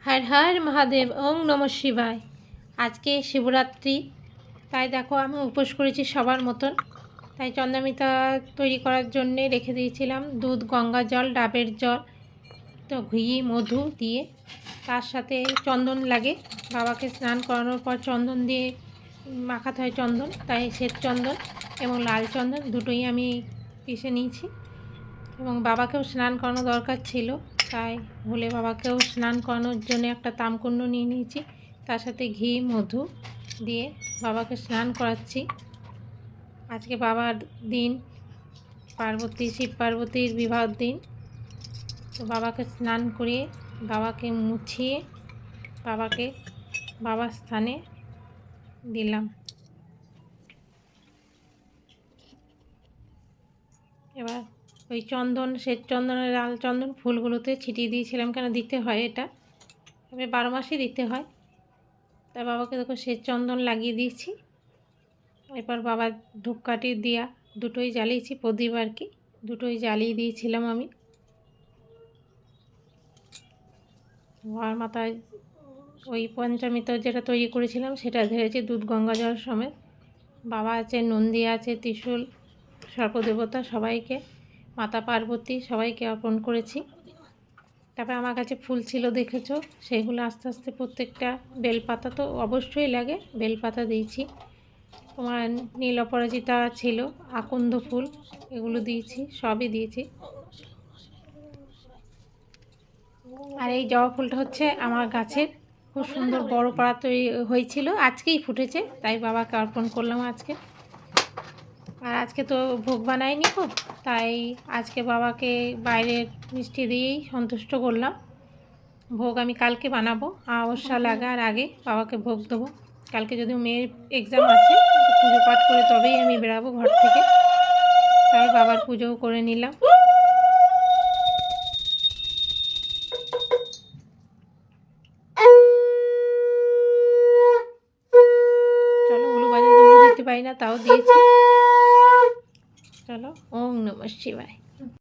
হর হর মহাদেব, ওং নমঃ শিবায়। আজকে শিবরাত্রি, তাই দেখো আমি উপোস করেছি সবার মতন। তাই চন্দ্রমিতা তৈরি করার জন্যে রেখে দিয়েছিলাম দুধ, গঙ্গা জল, ডাবের জল, তো ঘি, মধু দিয়ে, তার সাথে চন্দন লাগে। বাবাকে স্নান করানোর পর চন্দন দিয়ে মাখাতে হয় চন্দন, তাই শ্বেত চন্দন এবং লাল চন্দন দুটোই আমি পিষে নিয়েছি। এবং বাবাকেও স্নান করানো দরকার ছিল, তাই ভোলে বাবাকেও স্নান করানোর জন্য একটা তামকুণ্ড নিয়ে নিয়েছি। তার সাথে ঘি, মধু দিয়ে বাবাকে স্নান করাচ্ছি। আজকে বাবার দিন, শিব পার্বতীর বিবাহের দিন। তো বাবাকে স্নান করিয়ে, বাবাকে মুছিয়ে, বাবাকে বাবার স্থানে দিলাম। এবার ওই চন্দন, শ্বেত চন্দনের লাল চন্দন ফুলগুলোতে ছিটিয়ে দিয়েছিলাম, কেন দিতে হয় এটা, তবে 12 মাসই দিতে হয়। তাই বাবাকে দেখো শ্বেত চন্দন লাগিয়ে দিয়েছি। এরপর বাবার ধূপকাঠি দিয়া দুটোই জ্বালিয়েছি, প্রদীপ আর কি, দুটোই জ্বালিয়ে দিয়েছিলাম আমি। বাবার মাথায় ওই পঞ্চামৃত যেটা তৈরি করেছিলাম সেটা ধরেছি দুধ, গঙ্গা জল সমেত। বাবা আছে, নন্দী আছে, ত্রিশূল, সর্পদেবতা, সবাইকে, মাতা পার্বতী, সবাইকে অর্পণ করেছি। তারপরে আমার কাছে ফুল ছিল, দেখেছো, সেগুলো আস্তে আস্তে প্রত্যেকটা, বেলপাতা তো অবশ্যই লাগে, বেলপাতা দিয়েছি। তোমার নীল অপরাজিতা ছিল, আকন্দ ফুল, এগুলো দিয়েছি, সবই দিয়েছি। আর এই জবা ফুলটা হচ্ছে আমার গাছের, খুব সুন্দর বড় পাড়া তৈরি হয়েছিল, আজকেই ফুটেছে, তাই বাবাকে অর্পণ করলাম আজকে। আর আজকে তো ভোগ বানাইনি তো, তাই আজকে বাবাকে বাইরের মিষ্টি দিয়েই সন্তুষ্ট করলাম। ভোগ আমি কালকে বানাবো, অমাবস্যা লাগার আগে বাবাকে ভোগ দেবো। কালকে যদি মেয়ের এক্সাম আছে, পুজো পাঠ করে তবেই আমি বেরাবো ঘর থেকে, তাই বাবার পুজোও করে নিলাম। চলো, উলু বাজাতে উলু দিতে পারি না, তাও দিয়েছি। চলো, ওং নমঃ শিবায়।